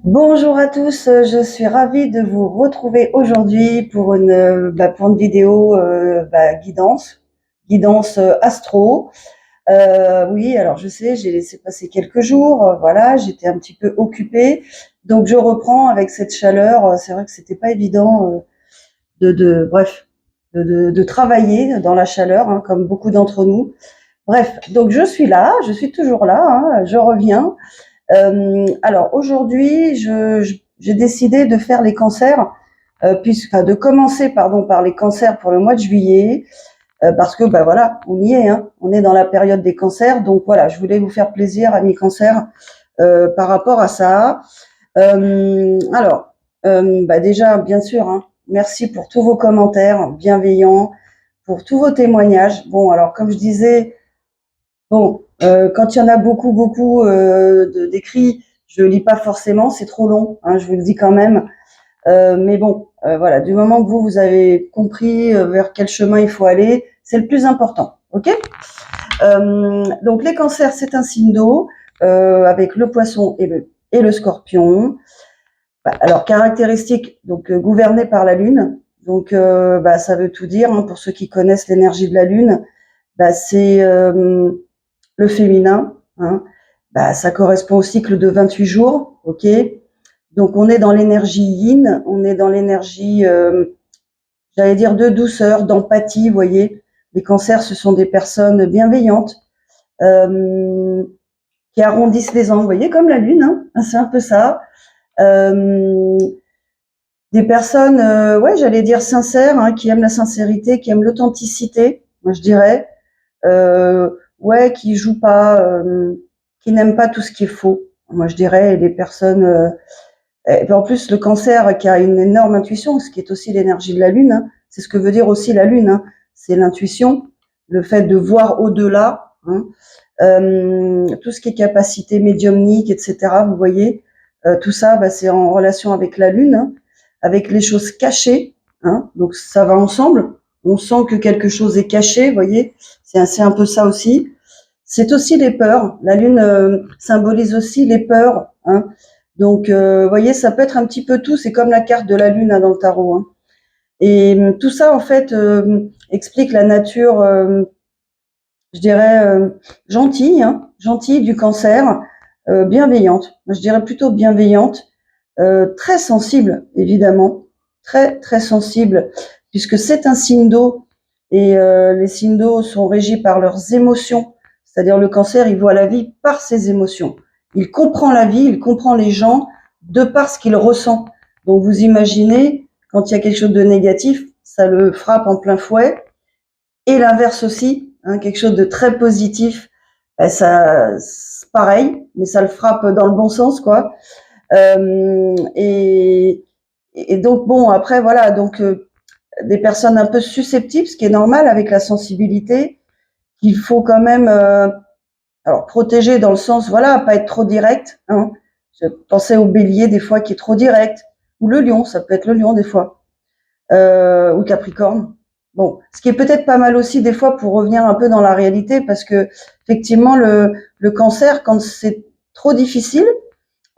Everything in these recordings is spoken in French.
Bonjour à tous, je suis ravie de vous retrouver aujourd'hui pour une vidéo guidance astro. Oui, alors je sais, j'ai laissé passer quelques jours, voilà, j'étais un petit peu occupée, donc je reprends avec cette chaleur. C'est vrai que c'était pas évident bref, de travailler dans la chaleur, hein, comme beaucoup d'entre nous. Bref, donc je suis là, je suis toujours là, hein, je reviens. Alors aujourd'hui, j'ai décidé de faire les cancers, de commencer par les cancers pour le mois de juillet, parce que bah voilà, on y est, hein, on est dans la période des cancers, donc voilà, je voulais vous faire plaisir, amis cancers, par rapport à ça. Alors, déjà, bien sûr, hein, merci pour tous vos commentaires bienveillants, pour tous vos témoignages. Bon, alors comme je disais, bon, quand il y en a beaucoup d'écrits, je lis pas forcément, c'est trop long, hein, je vous le dis quand même. Mais bon, voilà, du moment que vous avez compris vers quel chemin il faut aller, c'est le plus important, ok? Donc les cancers, c'est un signe d'eau avec le poisson et le scorpion. Alors caractéristique, donc gouverné par la lune. Donc ça veut tout dire, hein, pour ceux qui connaissent l'énergie de la lune. C'est le féminin, hein. Ça correspond au cycle de 28 jours, ok. Donc on est dans l'énergie yin, on est dans l'énergie, j'allais dire de douceur, d'empathie, vous voyez. Les cancers, ce sont des personnes bienveillantes, euh, qui arrondissent les angles, vous voyez, comme la lune, hein, c'est un peu ça. Euh, des personnes, ouais, j'allais dire sincères, hein, qui aiment la sincérité, qui aiment l'authenticité, moi je dirais. Ouais, qui jouent pas, qui n'aiment pas tout ce qui est faux. Moi, je dirais les personnes. Et puis en plus, le cancer qui a une énorme intuition, ce qui est aussi l'énergie de la lune, hein, c'est ce que veut dire aussi la lune. Hein, c'est l'intuition, le fait de voir au-delà, hein, tout ce qui est capacité médiumnique, etc. Vous voyez, tout ça, c'est en relation avec la lune, hein, avec les choses cachées. Hein, donc ça va ensemble. On sent que quelque chose est caché, vous voyez. C'est un peu ça aussi. C'est aussi les peurs. La lune symbolise aussi les peurs. Hein. Donc, vous voyez, ça peut être un petit peu tout. C'est comme la carte de la lune, hein, dans le tarot. Hein. Et tout ça, en fait, explique la nature, je dirais, gentille, hein, gentille du cancer, bienveillante. Moi, je dirais plutôt bienveillante, très sensible, évidemment, très sensible, puisque c'est un signe d'eau et les signes d'eau sont régis par leurs émotions. C'est-à-dire le cancer, il voit la vie par ses émotions. Il comprend la vie, il comprend les gens de par ce qu'il ressent. Donc vous imaginez, quand il y a quelque chose de négatif, ça le frappe en plein fouet. Et l'inverse aussi, hein, quelque chose de très positif, ça, c'est pareil, mais ça le frappe dans le bon sens, quoi. Euh, et, et donc bon, après voilà, donc des personnes un peu susceptibles, ce qui est normal avec la sensibilité, qu'il faut quand même alors protéger dans le sens, voilà, pas être trop direct. Hein. Je pensais au bélier des fois qui est trop direct, ou le lion, ça peut être le lion des fois, ou le capricorne. Bon, ce qui est peut-être pas mal aussi des fois pour revenir un peu dans la réalité, parce que effectivement le cancer, quand c'est trop difficile,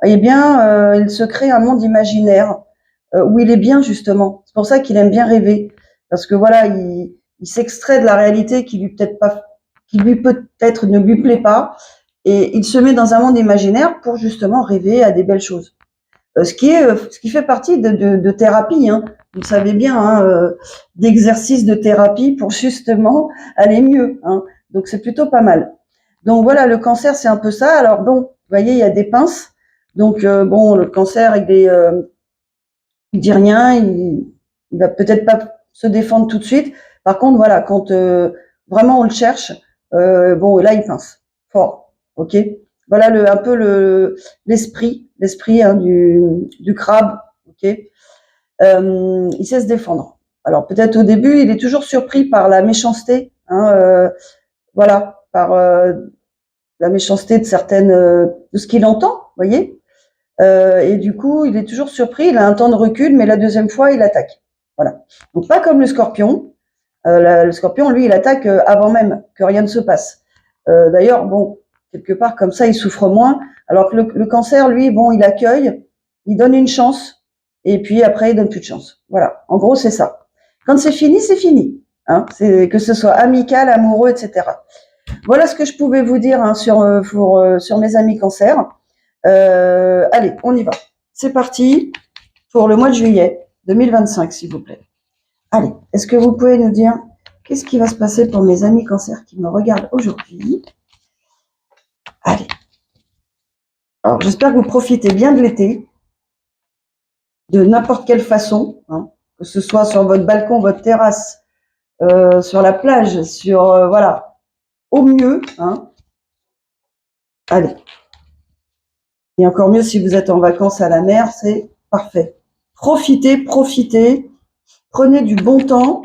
eh bien, il se crée un monde imaginaire où il est bien justement. C'est pour ça qu'il aime bien rêver, parce que voilà, il s'extrait de la réalité qui lui peut-être ne lui plaît pas, et il se met dans un monde imaginaire pour justement rêver à des belles choses. Ce qui fait partie de thérapie, hein. Vous le savez bien, hein, d'exercices de thérapie pour justement aller mieux. Hein. Donc c'est plutôt pas mal. Donc voilà, le cancer c'est un peu ça. Alors bon, vous voyez, il y a des pinces. Donc bon, le cancer, il dit rien, il va peut-être pas se défendre tout de suite. Par contre, voilà, quand vraiment on le cherche, bon là il pince fort, ok. Voilà un peu l'esprit, hein, du crabe, ok. Il sait se défendre. Alors peut-être au début, il est toujours surpris par la méchanceté, hein, voilà, par la méchanceté de de ce qu'il entend, voyez. Et du coup, il est toujours surpris, il a un temps de recul, mais la deuxième fois, il attaque. Voilà. Donc pas comme le scorpion. Le scorpion, lui, il attaque avant même que rien ne se passe. D'ailleurs, bon, quelque part comme ça, il souffre moins. Alors que le cancer, lui, bon, il accueille, il donne une chance, et puis après, il donne plus de chance. Voilà, en gros, c'est ça. Quand c'est fini, c'est fini. Hein, que ce soit amical, amoureux, etc. Voilà ce que je pouvais vous dire hein, sur mes amis cancer. Allez, on y va. C'est parti pour le mois de juillet 2025, s'il vous plaît. Allez, est-ce que vous pouvez nous dire qu'est-ce qui va se passer pour mes amis cancer qui me regardent aujourd'hui? Allez. Alors, j'espère que vous profitez bien de l'été, de n'importe quelle façon, hein, que ce soit sur votre balcon, votre terrasse, sur la plage, voilà, au mieux. Hein. Allez. Et encore mieux si vous êtes en vacances à la mer, c'est parfait. Profitez, profitez. Prenez du bon temps,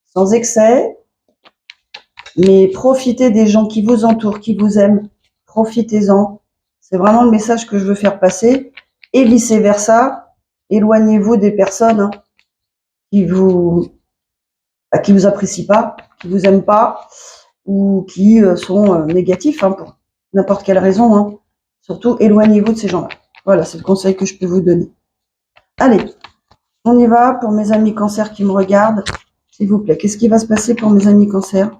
sans excès, mais profitez des gens qui vous entourent, qui vous aiment. Profitez-en. C'est vraiment le message que je veux faire passer. Et vice-versa, éloignez-vous des personnes hein, qui vous apprécient pas, qui vous aiment pas, ou qui sont négatifs hein, pour n'importe quelle raison. Hein. Surtout, éloignez-vous de ces gens-là. Voilà, c'est le conseil que je peux vous donner. Allez, on y va pour mes amis cancer qui me regardent. S'il vous plaît, qu'est-ce qui va se passer pour mes amis cancer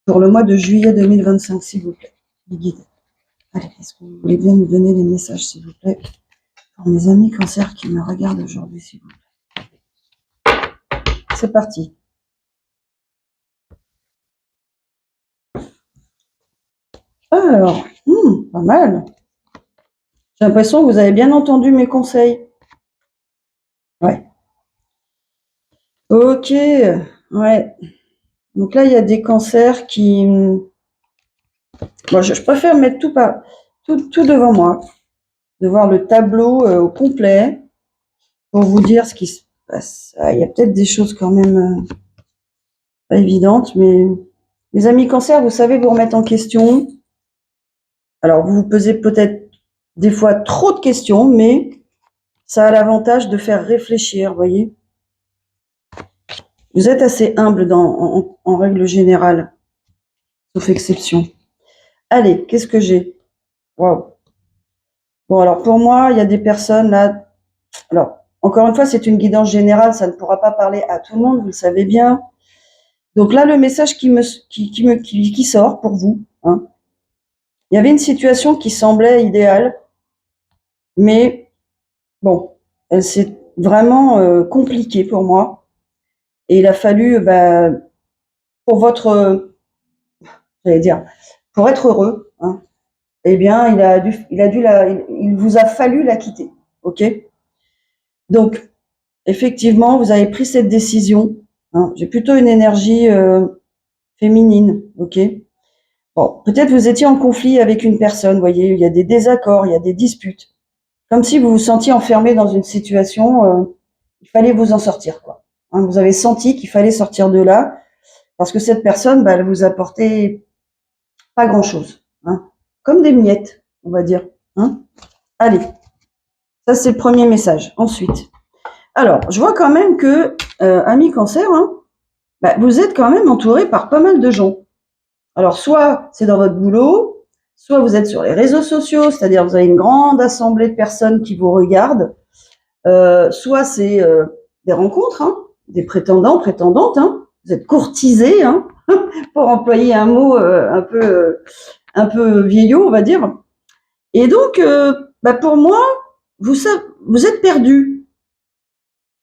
pour le mois de juillet 2025, s'il vous plaît, les guides. Allez, est-ce que vous voulez bien nous donner des messages, s'il vous plaît, pour mes amis cancer qui me regardent aujourd'hui, s'il vous plaît. C'est parti. Alors, pas mal. J'ai l'impression que vous avez bien entendu mes conseils. Ouais. Ok, ouais. Donc là, il y a des cancers qui... Bon, je préfère mettre tout devant moi, de voir le tableau au complet, pour vous dire ce qui se passe. Ah, il y a peut-être des choses quand même pas évidentes, mais les amis cancer, vous savez vous remettre en question. Alors, vous vous posez peut-être des fois trop de questions, mais ça a l'avantage de faire réfléchir, vous voyez. Vous êtes assez humble en règle générale, sauf exception. Allez, qu'est-ce que j'ai? Waouh. Bon, alors pour moi, il y a des personnes là. Alors, encore une fois, c'est une guidance générale, ça ne pourra pas parler à tout le monde, vous le savez bien. Donc là, le message qui sort pour vous, hein, il y avait une situation qui semblait idéale, mais bon, elle s'est vraiment compliquée pour moi. Et il a fallu, pour pour être heureux, hein, eh bien, il vous a fallu la quitter, ok? Donc, effectivement, vous avez pris cette décision. Hein, j'ai plutôt une énergie féminine, ok? Bon, peut-être vous étiez en conflit avec une personne, vous voyez, il y a des désaccords, il y a des disputes. Comme si vous vous sentiez enfermé dans une situation, il fallait vous en sortir, quoi. Hein, vous avez senti qu'il fallait sortir de là, parce que cette personne, elle vous apportait pas grand-chose. Hein, comme des miettes, on va dire. Hein. Allez, ça c'est le premier message. Ensuite, alors, je vois quand même que, amis cancer, hein, vous êtes quand même entouré par pas mal de gens. Alors, soit c'est dans votre boulot, soit vous êtes sur les réseaux sociaux, c'est-à-dire vous avez une grande assemblée de personnes qui vous regardent, soit c'est des rencontres, hein, des prétendants, prétendantes, hein, vous êtes courtisés, hein, pour employer un mot un peu vieillot, on va dire. Et donc, pour moi, vous êtes perdu.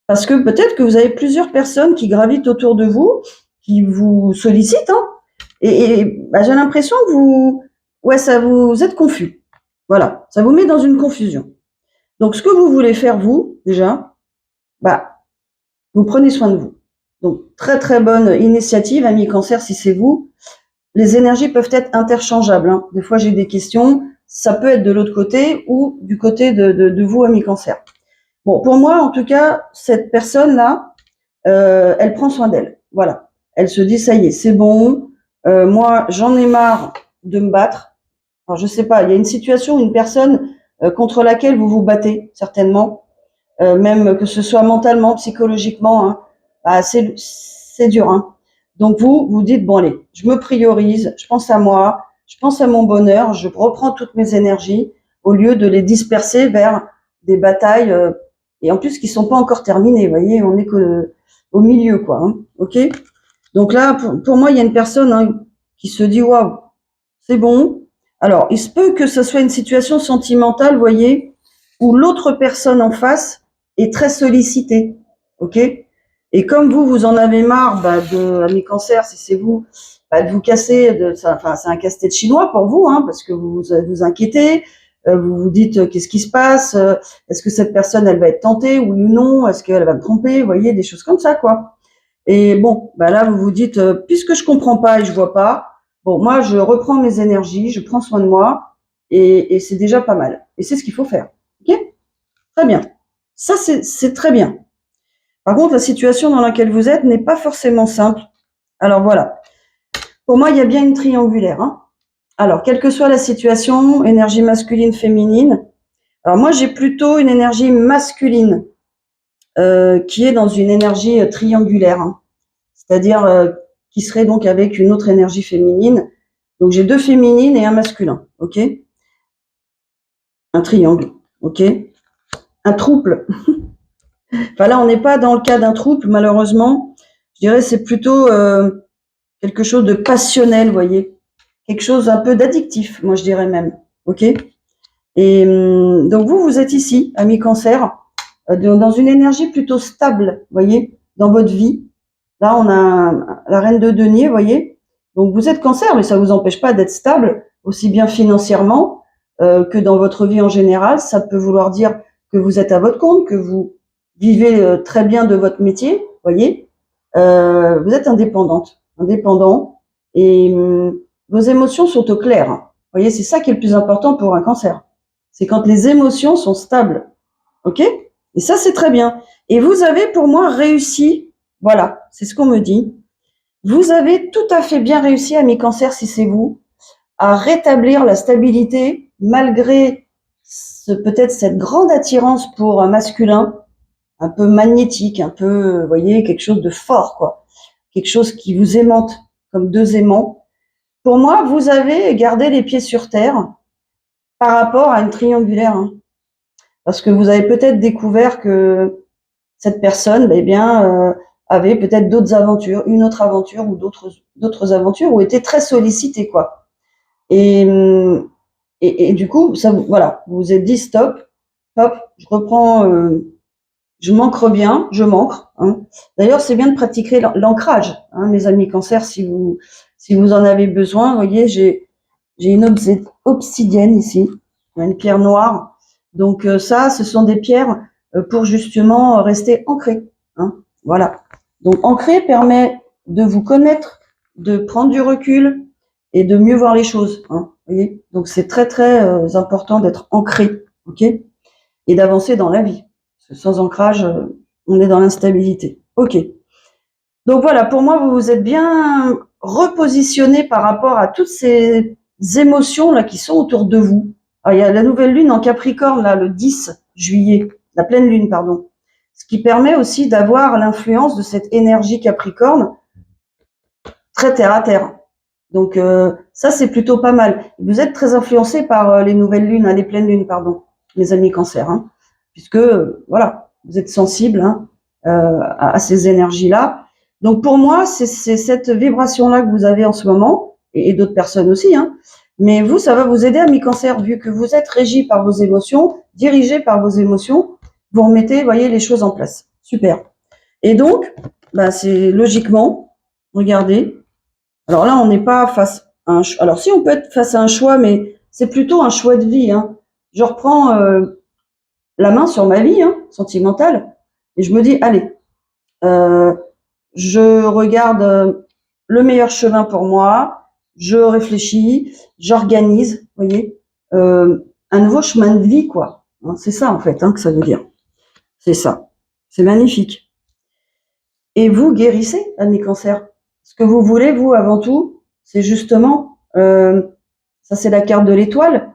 Parce que peut-être que vous avez plusieurs personnes qui gravitent autour de vous, qui vous sollicitent, hein, et j'ai l'impression que vous êtes confus. Voilà, ça vous met dans une confusion. Donc, ce que vous voulez faire, vous, déjà, vous prenez soin de vous. Donc, très très bonne initiative, amis cancer, si c'est vous. Les énergies peuvent être interchangeables. Hein. Des fois, j'ai des questions. Ça peut être de l'autre côté ou du côté de vous, amis cancer. Bon, pour moi, en tout cas, cette personne-là, elle prend soin d'elle. Voilà. Elle se dit, ça y est, c'est bon. Moi, j'en ai marre de me battre. Alors, je sais pas, il y a une situation, une personne contre laquelle vous vous battez, certainement. Même que ce soit mentalement, psychologiquement. Hein. C'est dur. Hein. Donc, vous dites, bon, allez, je me priorise, je pense à moi, je pense à mon bonheur, je reprends toutes mes énergies au lieu de les disperser vers des batailles, et en plus qui sont pas encore terminées. Vous voyez, on est que au milieu, quoi. Hein, ok. Donc là, pour moi, il y a une personne qui se dit waouh, c'est bon. Alors, il se peut que ce soit une situation sentimentale, vous voyez, où l'autre personne en face est très sollicitée, ok. Et comme vous en avez marre, mes cancers, si c'est vous, de vous casser, enfin, c'est un casse-tête chinois pour vous, hein, parce que vous inquiétez, vous vous dites qu'est-ce qui se passe, est-ce que cette personne, elle va être tentée, oui ou non, est-ce qu'elle va me tromper, vous voyez, des choses comme ça, quoi. Et bon, là, vous vous dites, puisque je comprends pas et je vois pas, bon, moi, je reprends mes énergies, je prends soin de moi, et c'est déjà pas mal. Et c'est ce qu'il faut faire. Ok? Très bien. Ça, c'est très bien. Par contre, la situation dans laquelle vous êtes n'est pas forcément simple. Alors voilà. Pour moi, il y a bien une triangulaire. Hein. Alors, quelle que soit la situation, énergie masculine, féminine. Alors moi, j'ai plutôt une énergie masculine qui est dans une énergie triangulaire. Hein. C'est-à-dire qui serait donc avec une autre énergie féminine. Donc j'ai 2 féminines et un masculin. Ok. Un triangle. Ok. Un trouble. Enfin là, on n'est pas dans le cas d'un trouble, malheureusement. Je dirais c'est plutôt quelque chose de passionnel, vous voyez. Quelque chose un peu d'addictif, moi je dirais même. Ok. Et donc vous êtes ici, ami Cancer, dans une énergie plutôt stable, vous voyez, dans votre vie. Là, on a la reine de denier, vous voyez. Donc vous êtes Cancer, mais ça vous empêche pas d'être stable, aussi bien financièrement que dans votre vie en général. Ça peut vouloir dire que vous êtes à votre compte, que vous vivez très bien de votre métier, vous voyez. Vous êtes indépendant, et vos émotions sont au clair. Vous voyez, c'est ça qui est le plus important pour un Cancer. C'est quand les émotions sont stables, ok. Et ça, c'est très bien. Et vous avez, pour moi, réussi. Voilà, c'est ce qu'on me dit. Vous avez tout à fait bien réussi, ami Cancer, si c'est vous, à rétablir la stabilité malgré peut-être cette grande attirance pour un masculin, un peu magnétique, un peu, vous voyez, quelque chose de fort, quoi. Quelque chose qui vous aimante comme 2 aimants. Pour moi, vous avez gardé les pieds sur terre par rapport à une triangulaire. Hein. Parce que vous avez peut-être découvert que cette personne, avait peut-être d'autres aventures, une autre aventure ou d'autres aventures, ou était très sollicitée, quoi. Et, et du coup, ça, voilà, vous vous êtes dit stop, hop, je reprends, je m'ancre bien, je m'ancre. Hein. D'ailleurs, c'est bien de pratiquer l'ancrage, hein, mes amis Cancer, si vous en avez besoin. Vous voyez, j'ai une obsidienne ici, une pierre noire. Donc ça, ce sont des pierres pour justement rester ancré. Hein, voilà. Donc ancré permet de vous connaître, de prendre du recul et de mieux voir les choses. Hein, voyez. Donc c'est très très important d'être ancré, ok, et d'avancer dans la vie. Parce que sans ancrage, on est dans l'instabilité. Ok. Donc voilà, pour moi, vous vous êtes bien repositionné par rapport à toutes ces émotions là qui sont autour de vous. Alors, il y a la nouvelle lune en Capricorne là, le 10 juillet, la pleine lune, pardon. Ce qui permet aussi d'avoir l'influence de cette énergie Capricorne très terre à terre. Donc ça, c'est plutôt pas mal. Vous êtes très influencé par les nouvelles lunes, les pleines lunes, pardon, mes amis Cancer, hein, puisque voilà, vous êtes sensible hein, à ces énergies-là. Donc pour moi, c'est cette vibration-là que vous avez en ce moment, et d'autres personnes aussi. Hein, mais vous, ça va vous aider, amis Cancer, vu que vous êtes régi par vos émotions, dirigé par vos émotions, vous remettez, voyez, les choses en place. Super. Et donc, c'est logiquement, regardez. Alors là, on n'est pas face à un choix. Alors si, on peut être face à un choix, mais c'est plutôt un choix de vie. Hein. Je reprends la main sur ma vie hein, sentimentale et je me dis, allez, je regarde le meilleur chemin pour moi, je réfléchis, j'organise, vous voyez, un nouveau chemin de vie, quoi. Hein, c'est ça, en fait, hein, que ça veut dire. C'est ça. C'est magnifique. Et vous guérissez, amis Cancer. Ce que vous voulez, vous, avant tout, c'est justement, ça c'est la carte de l'étoile,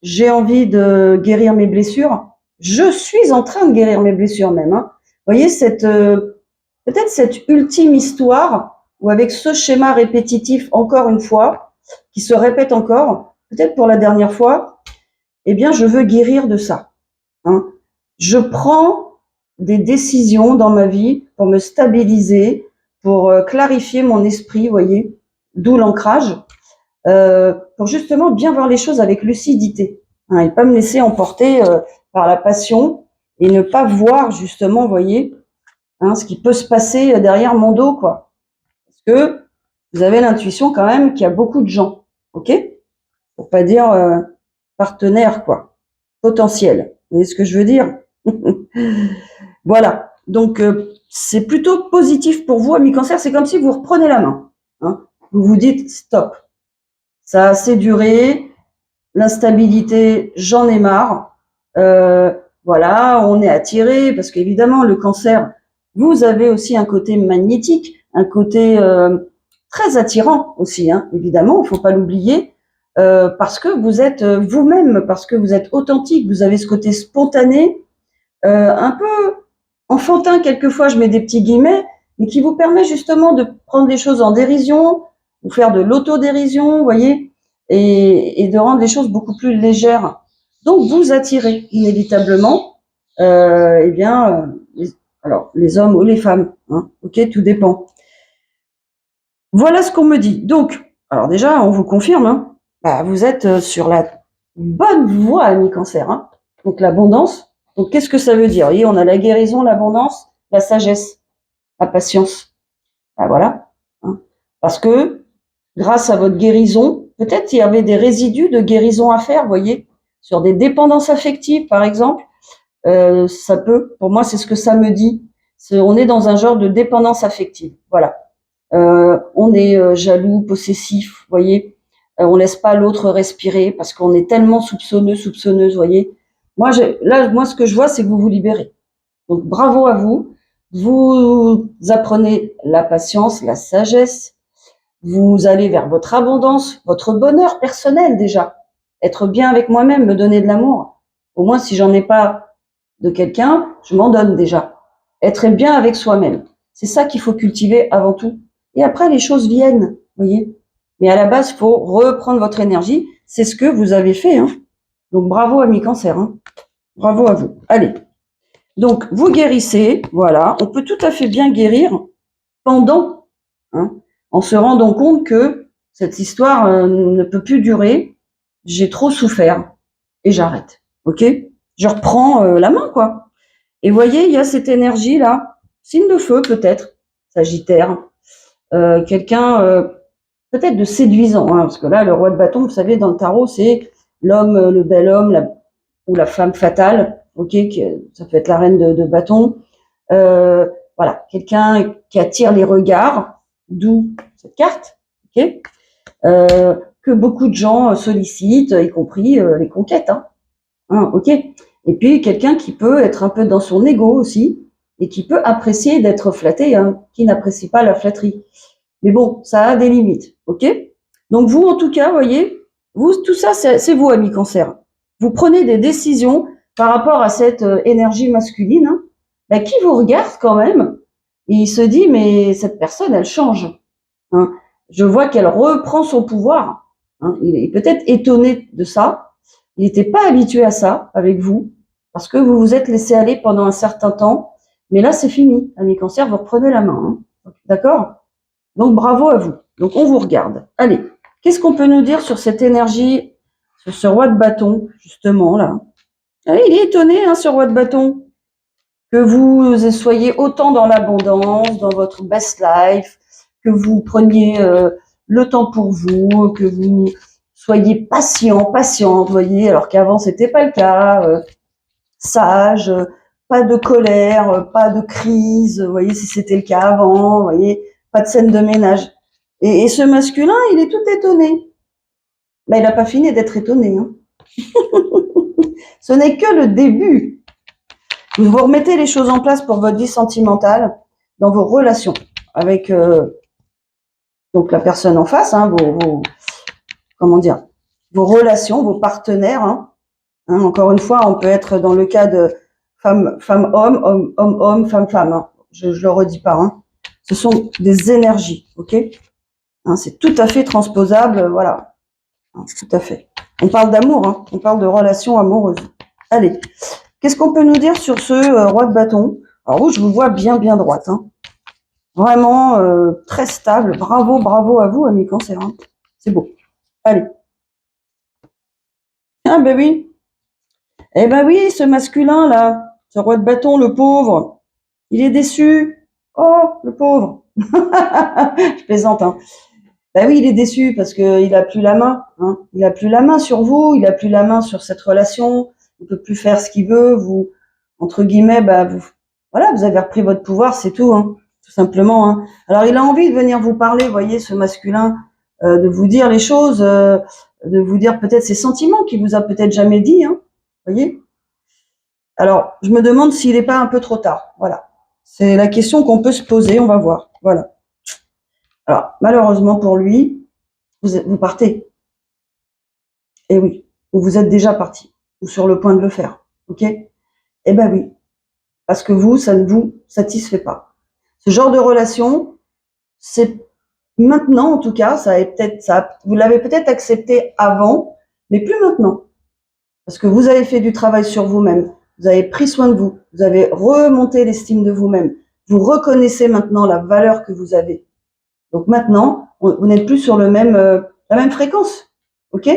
j'ai envie de guérir mes blessures. Je suis en train de guérir mes blessures même. Hein. Vous voyez, peut-être cette ultime histoire, où avec ce schéma répétitif, encore une fois, qui se répète encore, peut-être pour la dernière fois, eh bien, je veux guérir de ça. hein. Je prends des décisions dans ma vie pour me stabiliser, pour clarifier mon esprit, vous voyez, d'où l'ancrage, pour justement bien voir les choses avec lucidité, hein, et pas me laisser emporter par la passion et ne pas voir justement, vous voyez, hein, ce qui peut se passer derrière mon dos, quoi. Parce que vous avez l'intuition quand même qu'il y a beaucoup de gens, ok? Pour pas dire partenaire, quoi, potentiel. Vous voyez ce que je veux dire? Voilà. Donc c'est plutôt positif pour vous, amis cancer. C'est comme si vous reprenez la main, hein. Vous vous dites stop. Ça a assez duré. L'instabilité, j'en ai marre. Voilà, on est attiré parce qu'évidemment le cancer, vous avez aussi un côté magnétique, un côté très attirant aussi, hein, évidemment, il faut pas l'oublier, parce que vous êtes vous-même, parce que vous êtes authentique, vous avez ce côté spontané, un peu enfantin quelquefois, je mets des petits guillemets, mais qui vous permet justement de prendre les choses en dérision, ou faire de l'autodérision, vous voyez, et de rendre les choses beaucoup plus légères. Donc vous attirez inévitablement, eh bien, alors les hommes ou les femmes, hein, ok, tout dépend. Voilà ce qu'on me dit. Donc, alors déjà, on vous confirme, hein, bah, vous êtes sur la bonne voie, ami cancer, hein. Donc l'abondance. Donc qu'est-ce que ça veut dire? Vous voyez, on a la guérison, l'abondance, la sagesse, la patience. Bah, voilà, hein. Parce que grâce à votre guérison, peut-être il y avait des résidus de guérison à faire, vous voyez, sur des dépendances affectives, par exemple. Ça peut, pour moi, c'est ce que ça me dit. On est dans un genre de dépendance affective. Voilà. On est jaloux, possessif, vous voyez. On laisse pas l'autre respirer parce qu'on est tellement soupçonneux, soupçonneuse, vous voyez. Moi, moi, ce que je vois, c'est que vous vous libérez. Donc, bravo à vous. Vous apprenez la patience, la sagesse. Vous allez vers votre abondance, votre bonheur personnel déjà. Être bien avec moi-même, me donner de l'amour. Au moins, si j'en ai pas de quelqu'un, je m'en donne déjà. Être bien avec soi-même. C'est ça qu'il faut cultiver avant tout. Et après, les choses viennent, vous voyez. Mais à la base, il faut reprendre votre énergie. C'est ce que vous avez fait, hein. Donc, bravo, ami cancer, hein. Bravo à vous. Allez. Donc, vous guérissez, voilà. On peut tout à fait bien guérir pendant, hein, en se rendant compte que cette histoire ne peut plus durer. J'ai trop souffert et j'arrête. Ok? Je reprends la main, quoi. Et voyez, il y a cette énergie là, signe de feu peut-être, Sagittaire, quelqu'un peut-être de séduisant, hein, parce que là, le roi de bâton, vous savez, dans le tarot, c'est l'homme, le bel homme, ou la femme fatale, ok, ça peut être la reine de bâton. Voilà, quelqu'un qui attire les regards, d'où cette carte, ok, que beaucoup de gens sollicitent, y compris les conquêtes, hein, ok. Et puis quelqu'un qui peut être un peu dans son ego aussi et qui peut apprécier d'être flatté, hein, qui n'apprécie pas la flatterie. Mais bon, ça a des limites, ok. Donc vous, en tout cas, voyez, vous, tout ça, c'est vous, ami cancer. Vous prenez des décisions par rapport à cette énergie masculine, hein, bah, qui vous regarde quand même, et il se dit, mais cette personne, elle change, hein. Je vois qu'elle reprend son pouvoir, hein. Il est peut-être étonné de ça. Il n'était pas habitué à ça avec vous, parce que vous vous êtes laissé aller pendant un certain temps. Mais là, c'est fini. Ami cancer, vous reprenez la main, hein. D'accord? Donc, bravo à vous. Donc, on vous regarde. Allez, qu'est-ce qu'on peut nous dire sur cette énergie, sur ce roi de bâton, justement, là? Allez, il est étonné, hein, ce roi de bâton, que vous soyez autant dans l'abondance, dans votre best life, que vous preniez le temps pour vous, que vous soyez patient, patiente, vous voyez, alors qu'avant, c'était pas le cas, sage, pas de colère, pas de crise, vous voyez, si c'était le cas avant, vous voyez, pas de scène de ménage. Et ce masculin, il est tout étonné. Mais il n'a pas fini d'être étonné, hein. Ce n'est que le début. Vous remettez les choses en place pour votre vie sentimentale, dans vos relations avec donc la personne en face, hein, comment dire, vos relations, vos partenaires, hein. Hein, encore une fois, on peut être dans le cas de femme-homme, homme-homme, femme-femme, hein. Je le redis pas, hein. Ce sont des énergies, ok, hein, c'est tout à fait transposable, voilà, hein, tout à fait. On parle d'amour, hein, on parle de relations amoureuses. Allez, Qu'est-ce qu'on peut nous dire sur ce roi de bâton? Alors vous, je vous vois bien droite. Hein. Vraiment très stable. Bravo, bravo à vous, amis Cancer. Hein. C'est beau. Allez. Ah ben oui. Eh ben oui, ce masculin là, ce roi de bâton, le pauvre, il est déçu. Oh, le pauvre. Je plaisante, hein. Ben oui, il est déçu parce qu'il a plus la main. Hein. Il a plus la main sur vous, il a plus la main sur cette relation. Il peut plus faire ce qu'il veut. Vous, entre guillemets, voilà, vous avez repris votre pouvoir, c'est tout, hein, tout simplement. Hein. Alors, il a envie de venir vous parler, voyez, ce masculin, de vous dire les choses, de vous dire peut-être ses sentiments qu'il vous a peut-être jamais dit, hein, voyez. Alors, je me demande s'il n'est pas un peu trop tard. Voilà, c'est la question qu'on peut se poser. On va voir. Voilà. Alors, malheureusement pour lui, vous partez. Eh oui, ou vous êtes déjà parti, ou sur le point de le faire. Ok? Eh ben oui, parce que vous, ça ne vous satisfait pas. Ce genre de relation, c'est maintenant en tout cas, vous l'avez peut-être accepté avant, mais plus maintenant, parce que vous avez fait du travail sur vous-même, vous avez pris soin de vous, vous avez remonté l'estime de vous-même, vous reconnaissez maintenant la valeur que vous avez. Donc maintenant, vous n'êtes plus sur la même fréquence, ok?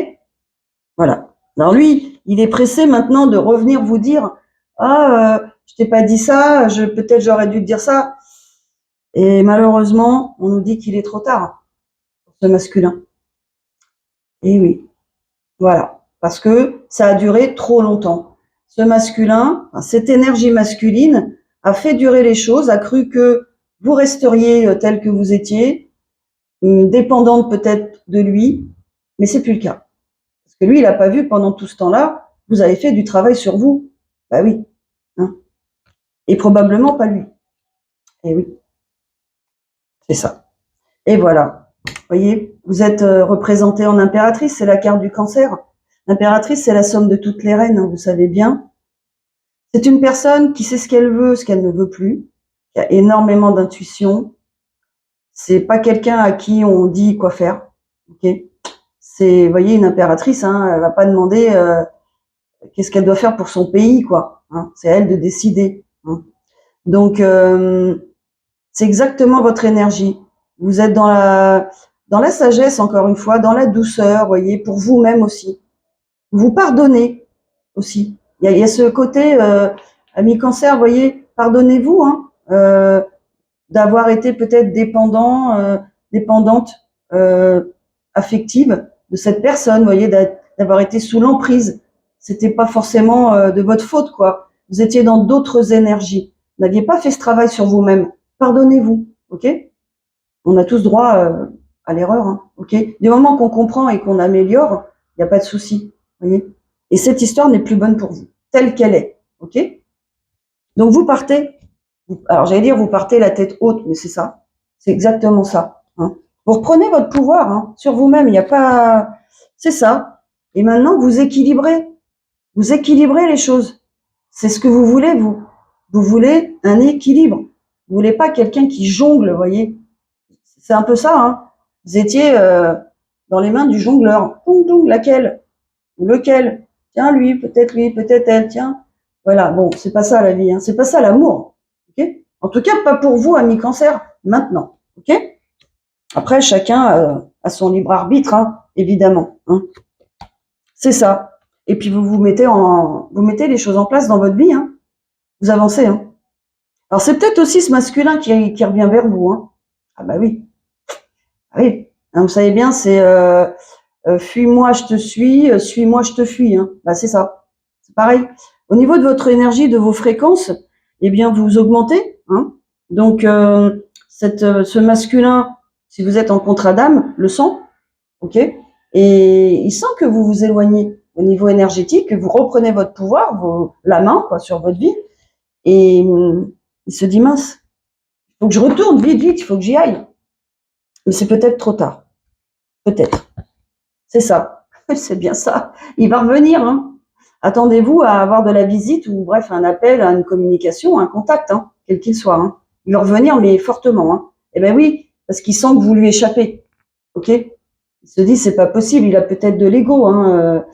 Voilà. Alors lui, il est pressé maintenant de revenir vous dire, je t'ai pas dit ça, peut-être j'aurais dû te dire ça. Et malheureusement, on nous dit qu'il est trop tard pour ce masculin. Et oui, voilà, parce que ça a duré trop longtemps. Ce masculin, cette énergie masculine a fait durer les choses, a cru que vous resteriez tel que vous étiez, dépendante peut-être de lui, mais c'est plus le cas. Parce que lui, il n'a pas vu pendant tout ce temps-là, vous avez fait du travail sur vous. Bah oui. Hein. Et probablement pas lui. Et oui, c'est ça. Et voilà. Vous voyez, vous êtes représentée en impératrice, c'est la carte du cancer. L'impératrice, c'est la somme de toutes les reines, hein, vous savez bien. C'est une personne qui sait ce qu'elle veut, ce qu'elle ne veut plus, qui a énormément d'intuition. C'est pas quelqu'un à qui on dit quoi faire. Ok. C'est, vous voyez, une impératrice, hein, elle va pas demander qu'est-ce qu'elle doit faire pour son pays, quoi. Hein, c'est à elle de décider. Hein. Donc, c'est exactement votre énergie. Vous êtes dans la sagesse, encore une fois, dans la douceur, voyez, pour vous-même aussi. Vous pardonnez aussi. Il y a ce côté, ami cancer, voyez, pardonnez-vous, hein, d'avoir été peut-être dépendante affective de cette personne, voyez, d'avoir été sous l'emprise. C'était pas forcément de votre faute, quoi. Vous étiez dans d'autres énergies. Vous n'aviez pas fait ce travail sur vous-même. Pardonnez-vous, ok? On a tous droit à l'erreur, hein, ok? Du moment qu'on comprend et qu'on améliore, il n'y a pas de souci, voyez? Et cette histoire n'est plus bonne pour vous, telle qu'elle est, ok? Donc vous partez, alors j'allais dire vous partez la tête haute, mais c'est ça, c'est exactement ça. Hein. Vous reprenez votre pouvoir hein, sur vous-même, il n'y a pas, c'est ça. Et maintenant vous équilibrez les choses. C'est ce que vous voulez vous. Vous voulez un équilibre. Vous voulez pas quelqu'un qui jongle, vous voyez. C'est un peu ça. Hein. Vous étiez dans les mains du jongleur. Toum, toum, laquelle ou lequel? Tiens lui, peut-être elle. Tiens. Voilà. Bon, c'est pas ça la vie. Hein. C'est pas ça l'amour. Ok. En tout cas, pas pour vous, ami cancer. Maintenant. Ok. Après, chacun a son libre arbitre, hein, évidemment. Hein. C'est ça. Et puis vous mettez les choses en place dans votre vie. Hein. Vous avancez. Hein. Alors c'est peut-être aussi ce masculin qui revient vers vous. Hein. Ah bah oui. Ah oui. Hein, vous savez bien, c'est fuis-moi, je te suis-moi, je te fuis. Hein. Bah c'est ça. C'est pareil. Au niveau de votre énergie, de vos fréquences, eh bien vous augmentez. Hein. Donc ce masculin, si vous êtes en contrat d'âme, le sent. Ok. Et il sent que vous vous éloignez au niveau énergétique, que vous reprenez votre pouvoir, la main quoi, sur votre vie. Et il se dit mince, il faut que je retourne vite, il faut que j'y aille. Mais c'est peut-être trop tard. Peut-être. C'est ça. C'est bien ça. Il va revenir. Hein. Attendez-vous à avoir de la visite ou bref un appel, une communication, un contact, hein, quel qu'il soit. Hein. Il va revenir mais fortement. Hein. Eh ben oui, parce qu'il sent que vous lui échappez. Ok. Il se dit c'est pas possible. Il a peut-être de l'ego. Hein.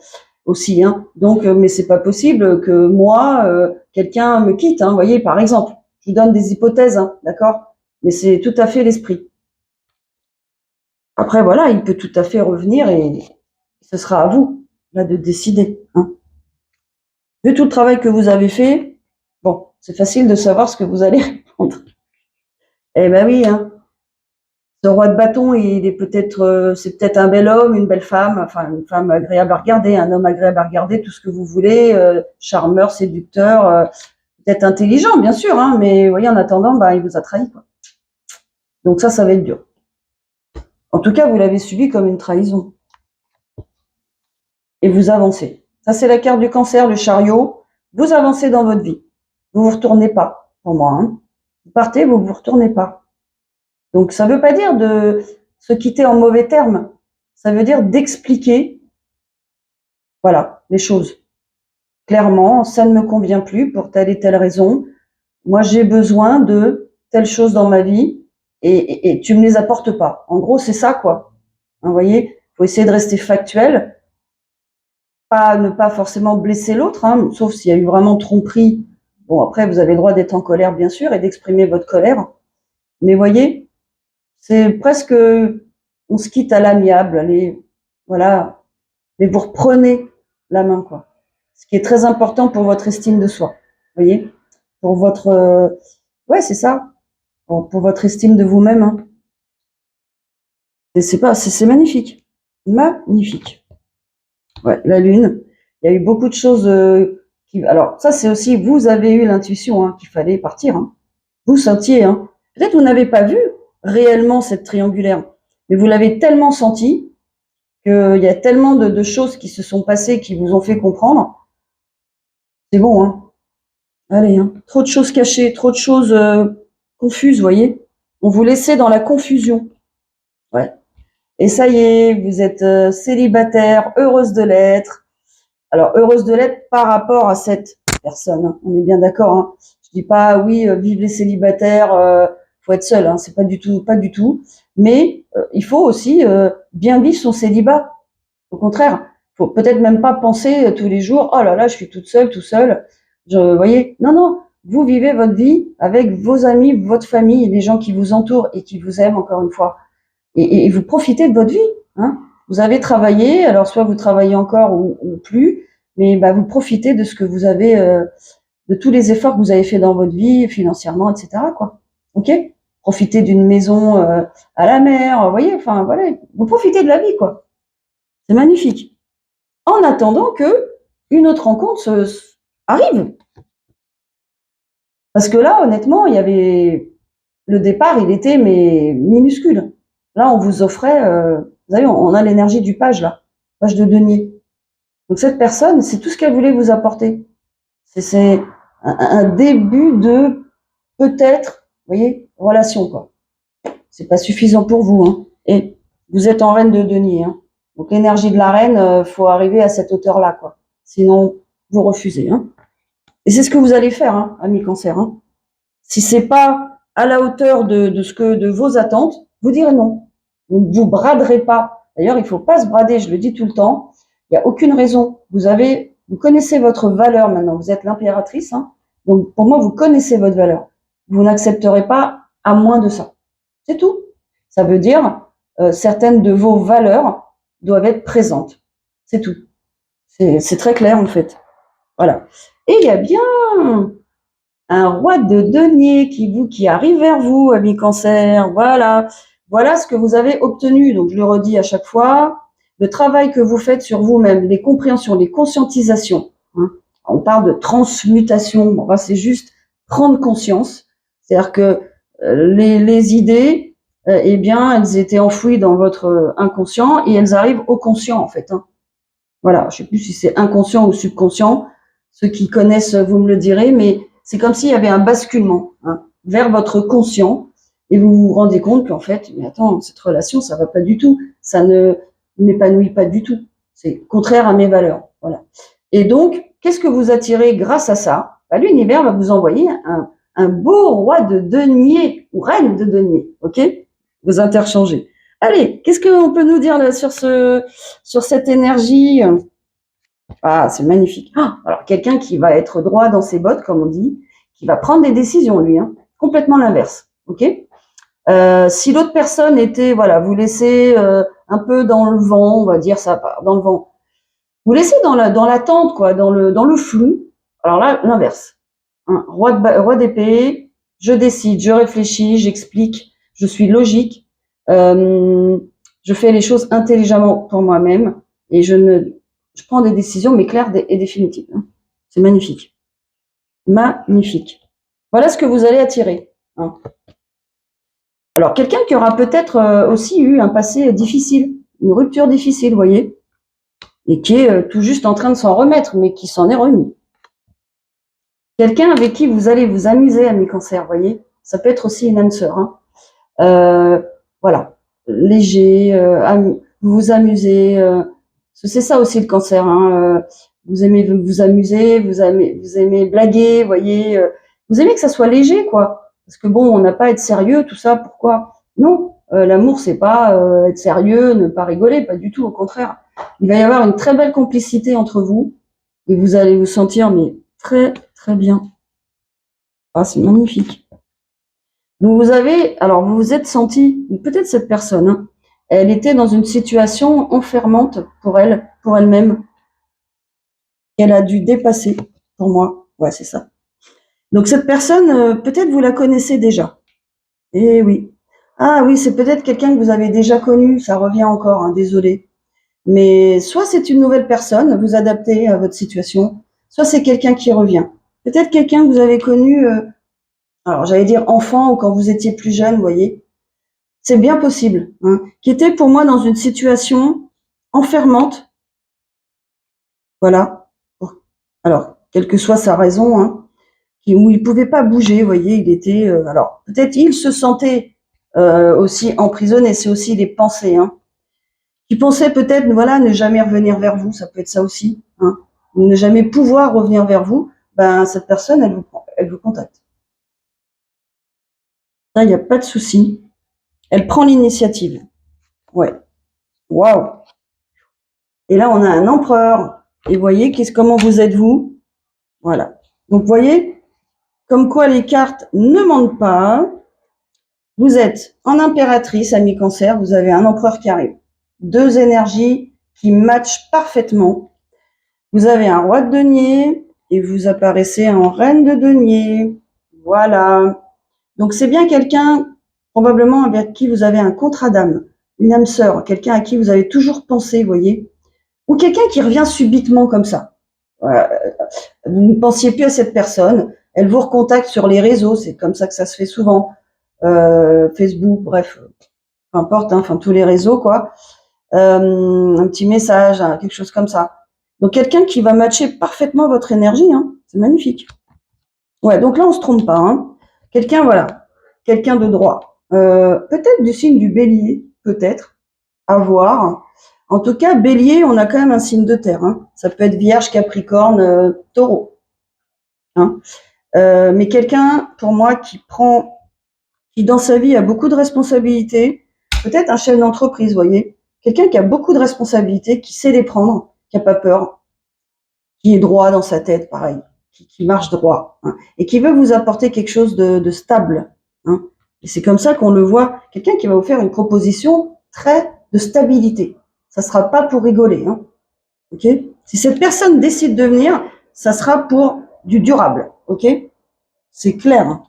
aussi, hein. Donc, mais c'est pas possible que moi, quelqu'un me quitte, hein. Vous voyez, par exemple, je vous donne des hypothèses, hein, d'accord? Mais c'est tout à fait l'esprit. Après, voilà, il peut tout à fait revenir et ce sera à vous, là, de décider, hein. Vu tout le travail que vous avez fait, bon, c'est facile de savoir ce que vous allez répondre. Eh ben oui, hein. Ce roi de bâton, il est peut-être, c'est peut-être un bel homme, une belle femme, enfin une femme agréable à regarder, un homme agréable à regarder, tout ce que vous voulez, charmeur, séducteur, peut-être intelligent, bien sûr, hein, mais vous voyez, en attendant, bah, il vous a trahi, quoi. Donc ça va être dur. En tout cas, vous l'avez subi comme une trahison. Et vous avancez. Ça, c'est la carte du cancer, le chariot. Vous avancez dans votre vie. Vous vous retournez pas, pour moi, hein. Vous partez, vous vous retournez pas. Donc, ça veut pas dire de se quitter en mauvais termes. Ça veut dire d'expliquer, voilà, les choses. Clairement, ça ne me convient plus pour telle et telle raison. Moi, j'ai besoin de telle chose dans ma vie et tu me les apportes pas. En gros, c'est ça, quoi. Vous voyez, faut essayer de rester factuel, pas ne pas forcément blesser l'autre, hein, sauf s'il y a eu vraiment tromperie. Bon, après, vous avez le droit d'être en colère, bien sûr, et d'exprimer votre colère. Mais voyez, c'est presque, on se quitte à l'amiable. Allez, voilà. Mais vous reprenez la main, quoi. Ce qui est très important pour votre estime de soi. Vous voyez, pour votre, ouais, c'est ça. Pour votre estime de vous-même, hein. Et c'est magnifique, magnifique. Ouais, la lune. Il y a eu beaucoup de choses alors ça c'est aussi, vous avez eu l'intuition, hein, qu'il fallait partir, hein. Vous sentiez, hein. Peut-être vous n'avez pas vu réellement cette triangulaire, mais vous l'avez tellement senti qu'il y a tellement de choses qui se sont passées, qui vous ont fait comprendre. C'est bon, hein. Allez, hein. Trop de choses cachées, trop de choses confuses, vous voyez. On vous laissait dans la confusion. Ouais. Et ça y est, vous êtes célibataire, heureuse de l'être. Alors, heureuse de l'être par rapport à cette personne, hein. On est bien d'accord, hein. Je dis pas, oui, vive les célibataires, faut être seul, hein. C'est pas du tout, pas du tout. Mais il faut aussi bien vivre son célibat. Au contraire, faut peut-être même pas penser tous les jours, oh là là, je suis toute seule, tout seul. Vous voyez, non, non, vous vivez votre vie avec vos amis, votre famille, les gens qui vous entourent et qui vous aiment, encore une fois. Et vous profitez de votre vie, hein. Vous avez travaillé, alors soit vous travaillez encore ou plus, mais bah, vous profitez de ce que vous avez, de tous les efforts que vous avez fait dans votre vie, financièrement, etc., quoi. Ok? Profitez d'une maison à la mer, vous voyez, enfin voilà, vous profitez de la vie, quoi. C'est magnifique. En attendant que une autre rencontre arrive. Parce que là, honnêtement, il y avait le départ, il était mais minuscule. Là, on vous offrait, vous savez, on a l'énergie du page là, page de denier. Donc cette personne, c'est tout ce qu'elle voulait vous apporter. C'est un début de peut-être, vous voyez, relation, quoi. C'est pas suffisant pour vous, hein. Et vous êtes en reine de denier, hein. Donc l'énergie de la reine, faut arriver à cette hauteur-là, quoi. Sinon, vous refusez, hein. Et c'est ce que vous allez faire, hein, ami Cancer, hein. Si c'est pas à la hauteur de vos attentes, vous direz non. Vous ne vous braderez pas. D'ailleurs, il faut pas se brader, je le dis tout le temps. Il n'y a aucune raison. Vous connaissez votre valeur maintenant. Vous êtes l'impératrice, hein. Donc, pour moi, vous connaissez votre valeur. Vous n'accepterez pas à moins de ça. C'est tout. Ça veut dire, certaines de vos valeurs doivent être présentes. C'est tout. C'est très clair, en fait. Voilà. Et il y a bien un roi de denier qui arrive vers vous, ami Cancer. Voilà. Voilà ce que vous avez obtenu. Donc, je le redis à chaque fois. Le travail que vous faites sur vous-même, les compréhensions, les conscientisations, hein. On parle de transmutation. Bon, c'est juste prendre conscience. C'est-à-dire que les idées, eh bien, elles étaient enfouies dans votre inconscient et elles arrivent au conscient, en fait, hein. Voilà. Je sais plus si c'est inconscient ou subconscient. Ceux qui connaissent, vous me le direz, mais c'est comme s'il y avait un basculement, hein, vers votre conscient et vous vous rendez compte qu'en fait, mais attends, cette relation, ça va pas du tout, ça ne m'épanouit pas du tout, c'est contraire à mes valeurs, voilà. Et donc, qu'est-ce que vous attirez grâce à ça? Bah, l'univers va vous envoyer un beau roi de denier ou reine de denier, ok? Vous interchangez. Allez, qu'est-ce qu'on peut nous dire là sur cette énergie? Ah, c'est magnifique. Ah, alors, quelqu'un qui va être droit dans ses bottes, comme on dit, qui va prendre des décisions, lui, hein, complètement l'inverse. Ok. Si l'autre personne était, voilà, vous laissez un peu dans le vent, on va dire ça, dans le vent, vous laissez dans l'attente, quoi, dans le flou. Alors là, l'inverse. Hein, roi d'épée, je décide, je réfléchis, j'explique, je suis logique, je fais les choses intelligemment pour moi-même et je prends des décisions mais claires et définitives. Hein. C'est magnifique, magnifique. Voilà ce que vous allez attirer. Hein. Alors quelqu'un qui aura peut-être aussi eu un passé difficile, une rupture difficile, vous voyez, et qui est tout juste en train de s'en remettre, mais qui s'en est remis. Quelqu'un avec qui vous allez vous amuser, ami cancer, vous voyez. Ça peut être aussi une âme sœur. Hein. Voilà, léger, vous vous amusez. C'est ça aussi le cancer. Hein. Vous aimez vous amuser, vous aimez blaguer, vous voyez. Vous aimez que ça soit léger, quoi. Parce que bon, on n'a pas à être sérieux, tout ça. Pourquoi? Non, l'amour, c'est pas être sérieux, ne pas rigoler, pas du tout. Au contraire, il va y avoir une très belle complicité entre vous et vous allez vous sentir mais très très bien. Ah, c'est magnifique. Alors vous vous êtes senti, peut-être cette personne, hein, elle était dans une situation enfermante pour elle, pour elle-même, qu'elle a dû dépasser, pour moi. Ouais, c'est ça. Donc cette personne, peut-être vous la connaissez déjà. Eh oui. Ah oui, c'est peut-être quelqu'un que vous avez déjà connu, ça revient encore, hein, désolé. Mais soit c'est une nouvelle personne, vous adaptez à votre situation, soit c'est quelqu'un qui revient. Peut-être quelqu'un que vous avez connu, alors j'allais dire enfant ou quand vous étiez plus jeune, vous voyez. C'est bien possible, hein, qui était pour moi dans une situation enfermante, voilà. Alors, quelle que soit sa raison, hein, où il pouvait pas bouger, vous voyez, il était, alors peut-être il se sentait aussi emprisonné, c'est aussi les pensées, hein, qui pensaient peut-être, voilà, ne jamais revenir vers vous, ça peut être ça aussi, hein, ne jamais pouvoir revenir vers vous, ben cette personne, elle vous contacte. Ça, il n'y a pas de souci. Elle prend l'initiative. Ouais. Waouh. Et là, on a un empereur. Et vous voyez, comment vous êtes vous? Voilà. Donc, vous voyez, comme quoi les cartes ne mentent pas. Vous êtes en impératrice, ami cancer, vous avez un empereur qui arrive. Deux énergies qui matchent parfaitement. Vous avez un roi de denier et vous apparaissez en reine de denier. Voilà. Donc, c'est bien quelqu'un, probablement avec qui vous avez un contrat d'âme, une âme sœur, quelqu'un à qui vous avez toujours pensé, vous voyez, ou quelqu'un qui revient subitement comme ça. Vous ne pensiez plus à cette personne, elle vous recontacte sur les réseaux, c'est comme ça que ça se fait souvent, Facebook, bref, peu importe, hein, enfin tous les réseaux, quoi. Un petit message, hein, quelque chose comme ça. Donc quelqu'un qui va matcher parfaitement votre énergie, hein, c'est magnifique. Ouais, donc là on se trompe pas. Hein. Quelqu'un, voilà, quelqu'un de droit. Peut-être du signe du Bélier, peut-être, à voir. En tout cas, Bélier, on a quand même un signe de terre. Hein. Ça peut être Vierge, Capricorne, Taureau. Hein. Mais quelqu'un, pour moi, qui dans sa vie a beaucoup de responsabilités, peut-être un chef d'entreprise, vous voyez, quelqu'un qui a beaucoup de responsabilités, qui sait les prendre, qui n'a pas peur, qui est droit dans sa tête, pareil, qui marche droit, hein, et qui veut vous apporter quelque chose de stable. Hein. Et c'est comme ça qu'on le voit, quelqu'un qui va vous faire une proposition très de stabilité. Ça sera pas pour rigoler. Hein. Ok. Si cette personne décide de venir, ça sera pour du durable. Ok. C'est clair. Hein.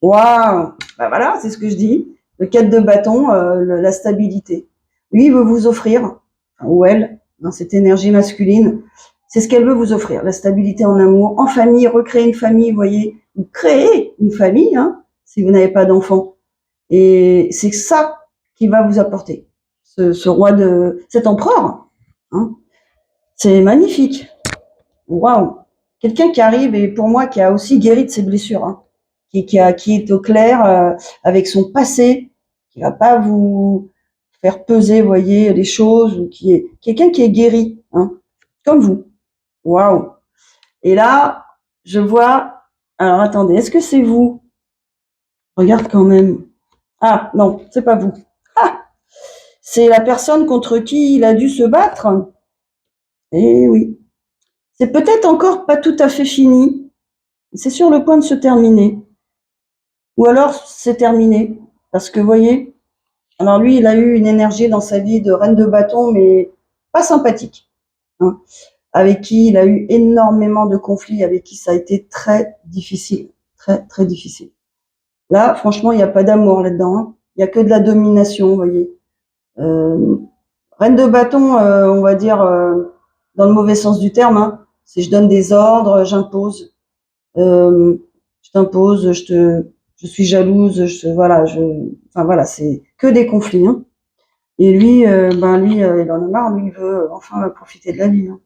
Waouh. Ben voilà, c'est ce que je dis. Le 4 de bâton, la stabilité. Lui, il veut vous offrir, ou elle, dans cette énergie masculine, c'est ce qu'elle veut vous offrir. La stabilité en amour, en famille, recréer une famille, vous voyez, ou créer une famille, hein, si vous n'avez pas d'enfant. Et c'est ça qui va vous apporter. Cet empereur, hein, c'est magnifique. Waouh. Quelqu'un qui arrive et pour moi qui a aussi guéri de ses blessures, hein, qui est au clair avec son passé, qui va pas vous faire peser, vous voyez, les choses, qui est quelqu'un qui est guéri, hein, comme vous. Waouh. Et là, je vois. Alors attendez, est-ce que c'est vous? Regarde quand même. Ah non, c'est pas vous. Ah, c'est la personne contre qui il a dû se battre. Eh oui. C'est peut-être encore pas tout à fait fini. C'est sur le point de se terminer. Ou alors, c'est terminé. Parce que, vous voyez, alors lui, il a eu une énergie dans sa vie de reine de bâton, mais pas sympathique. Hein, avec qui il a eu énormément de conflits, avec qui ça a été très difficile. Très, très difficile. Là, franchement, il n'y a pas d'amour là-dedans. Hein. Il n'y a que de la domination, vous voyez. Euh, Reine de bâton, on va dire, dans le mauvais sens du terme, hein, c'est je donne des ordres, j'impose, je t'impose, je suis jalouse, enfin voilà, c'est que des conflits. Hein. Et lui, il en a marre, lui, il veut enfin profiter de la vie. Hein.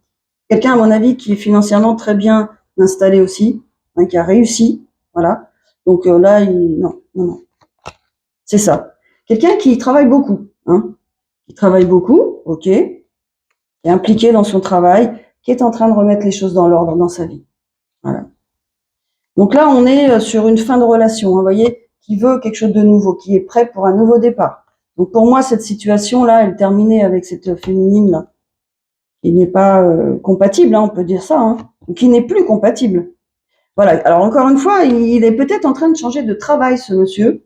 Quelqu'un, à mon avis, qui est financièrement très bien installé aussi, hein, qui a réussi, voilà. Donc là, non, non, non, c'est ça. Quelqu'un qui travaille beaucoup, hein, qui travaille beaucoup, ok, est impliqué dans son travail, qui est en train de remettre les choses dans l'ordre dans sa vie. Voilà. Donc là, on est sur une fin de relation, hein, vous voyez, qui veut quelque chose de nouveau, qui est prêt pour un nouveau départ. Donc pour moi, cette situation-là, elle terminée avec cette féminine-là, qui n'est pas compatible, hein, on peut dire ça, hein, ou qui n'est plus compatible. Voilà. Alors encore une fois, il est peut-être en train de changer de travail, ce monsieur.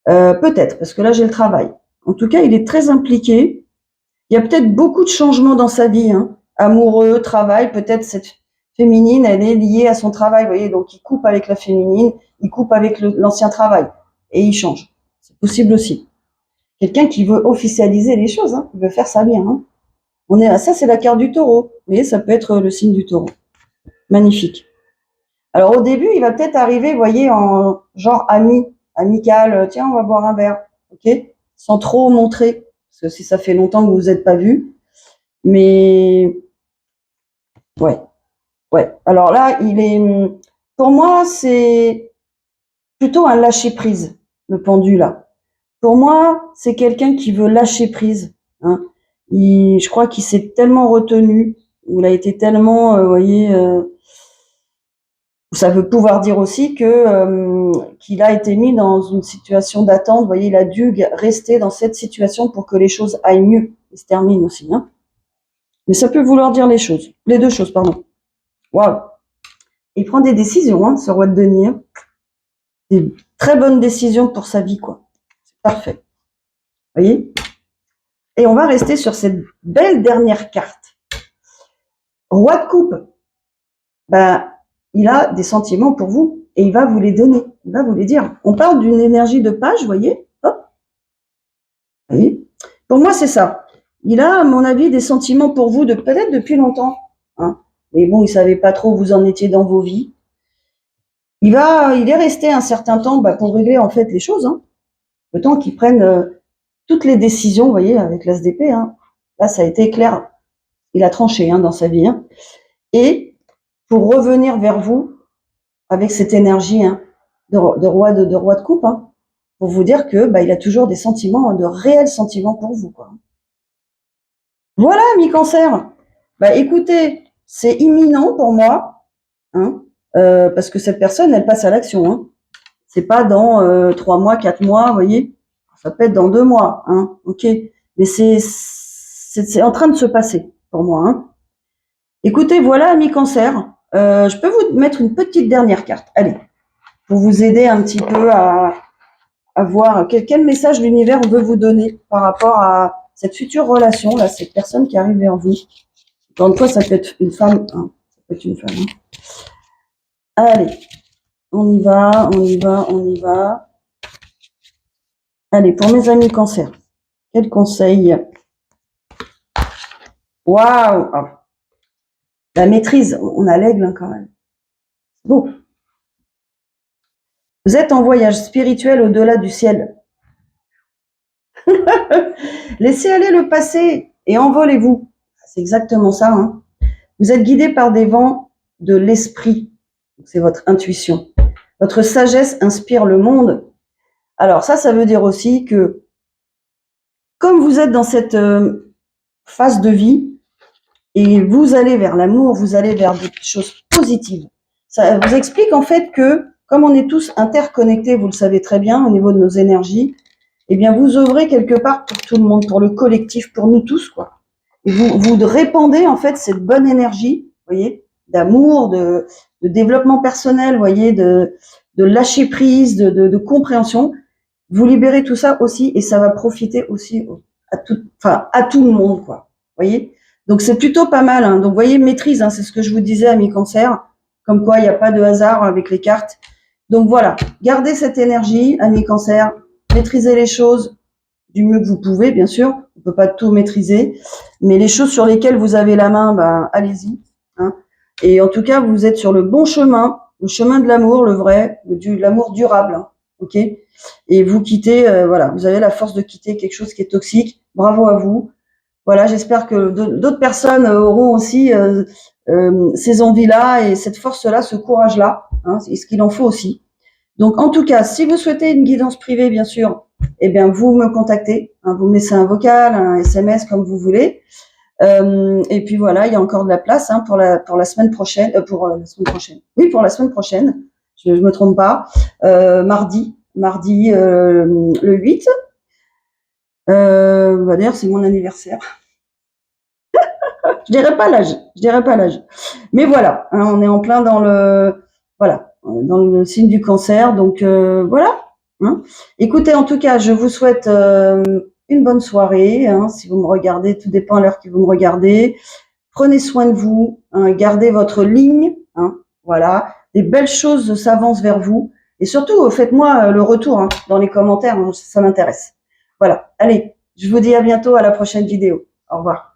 Peut-être, parce que là, j'ai le travail. En tout cas, il est très impliqué. Il y a peut-être beaucoup de changements dans sa vie, hein. Amoureux, travail, peut-être cette féminine, elle est liée à son travail, vous voyez, donc il coupe avec la féminine, il coupe avec l'ancien travail, et il change. C'est possible aussi. Quelqu'un qui veut officialiser les choses, hein, qui veut faire ça bien. Hein. Ça, c'est la carte du taureau. Vous voyez, ça peut être le signe du taureau. Magnifique. Alors au début, il va peut-être arriver, vous voyez, en genre amical, tiens, on va boire un verre, ok, sans trop montrer, parce que si ça fait longtemps que vous vous êtes pas vus, mais ouais, ouais. Alors là, pour moi, c'est plutôt un lâcher prise, le pendu là. Pour moi, c'est quelqu'un qui veut lâcher prise. Hein. Je crois qu'il s'est tellement retenu, il a été tellement, vous voyez. Ça veut pouvoir dire aussi que qu'il a été mis dans une situation d'attente. Vous voyez, il a dû rester dans cette situation pour que les choses aillent mieux et se terminent aussi. Hein. Mais ça peut vouloir dire les deux choses, pardon. Waouh. Il prend des décisions, hein, ce roi de denier. Des très bonnes décisions pour sa vie, quoi. C'est parfait. Vous voyez. Et on va rester sur cette belle dernière carte. Roi de coupe. Ben, il a des sentiments pour vous et il va vous les donner, il va vous les dire. On parle d'une énergie de page, vous voyez. Hop. Vous voyez. Pour moi, c'est ça. Il a, à mon avis, des sentiments pour vous peut-être depuis longtemps. Hein. Mais bon, il savait pas trop où vous en étiez dans vos vies. Il est resté un certain temps pour régler en fait les choses. Hein. Le temps qu'il prenne toutes les décisions, vous voyez, avec l'As d'épée. Hein. Là, ça a été clair. Il a tranché hein, dans sa vie. Hein. Et pour revenir vers vous, avec cette énergie hein, de roi de coupe, hein, pour vous dire que il a toujours des sentiments, hein, de réels sentiments pour vous. Quoi. Voilà, mi-cancer. Écoutez, c'est imminent pour moi, hein, parce que cette personne, elle passe à l'action. Hein. C'est pas dans 3 mois, 4 mois, vous voyez. Ça peut être dans 2 mois, hein, ok. Mais c'est en train de se passer pour moi. Hein. Écoutez, voilà, mi-cancer. Je peux vous mettre une petite dernière carte. Allez. Pour vous aider un petit peu à voir quel message l'univers veut vous donner par rapport à cette future relation, là, cette personne qui arrive vers vous. Encore une fois, ça peut être une femme. Hein, ça peut être une femme. Hein. Allez, on y va, on y va, on y va. Allez, pour mes amis cancer, quel conseil? Waouh! La maîtrise, on a l'aigle hein, quand même. Bon. Vous êtes en voyage spirituel au-delà du ciel. Laissez aller le passé et envolez-vous. C'est exactement ça. Hein. Vous êtes guidé par des vents de l'esprit. C'est votre intuition. Votre sagesse inspire le monde. Alors ça veut dire aussi que comme vous êtes dans cette phase de vie et vous allez vers l'amour, vous allez vers des choses positives. Ça vous explique en fait que comme on est tous interconnectés, vous le savez très bien au niveau de nos énergies, eh bien vous œuvrez quelque part pour tout le monde, pour le collectif, pour nous tous quoi. et vous répandez en fait cette bonne énergie, vous voyez, d'amour, de développement personnel, vous voyez, de lâcher prise, de compréhension. Vous libérez tout ça aussi et ça va profiter aussi à tout le monde, quoi. Vous voyez. Donc c'est plutôt pas mal. Hein. Donc vous voyez, maîtrise, hein, c'est ce que je vous disais à mi-cancer, comme quoi il n'y a pas de hasard avec les cartes. Donc voilà, gardez cette énergie à mi-cancer, maîtrisez les choses du mieux que vous pouvez, bien sûr. On peut pas tout maîtriser, mais les choses sur lesquelles vous avez la main, ben allez-y. Hein. Et en tout cas, vous êtes sur le bon chemin, le chemin de l'amour, le vrai, l'amour durable. Hein. Ok. Et vous quittez, voilà, vous avez la force de quitter quelque chose qui est toxique. Bravo à vous. Voilà, j'espère que d'autres personnes auront aussi ces envies-là et cette force-là, ce courage-là. Hein, c'est ce qu'il en faut aussi. Donc, en tout cas, si vous souhaitez une guidance privée, bien sûr, eh bien, vous me contactez. Hein, vous me laissez un vocal, un SMS, comme vous voulez. Et puis voilà, il y a encore de la place hein, pour la semaine prochaine, la semaine prochaine. Oui, pour la semaine prochaine. Je me trompe pas. Mardi le 8. D'ailleurs, c'est mon anniversaire. Je dirais pas l'âge. Mais voilà, hein, on est en plein dans le signe du cancer. Donc voilà. Hein. Écoutez, en tout cas, je vous souhaite une bonne soirée. Hein, si vous me regardez, tout dépend à l'heure que vous me regardez. Prenez soin de vous, hein, gardez votre ligne. Hein, voilà, des belles choses s'avancent vers vous. Et surtout, faites-moi le retour hein, dans les commentaires, hein, ça m'intéresse. Voilà, allez, je vous dis à bientôt à la prochaine vidéo. Au revoir.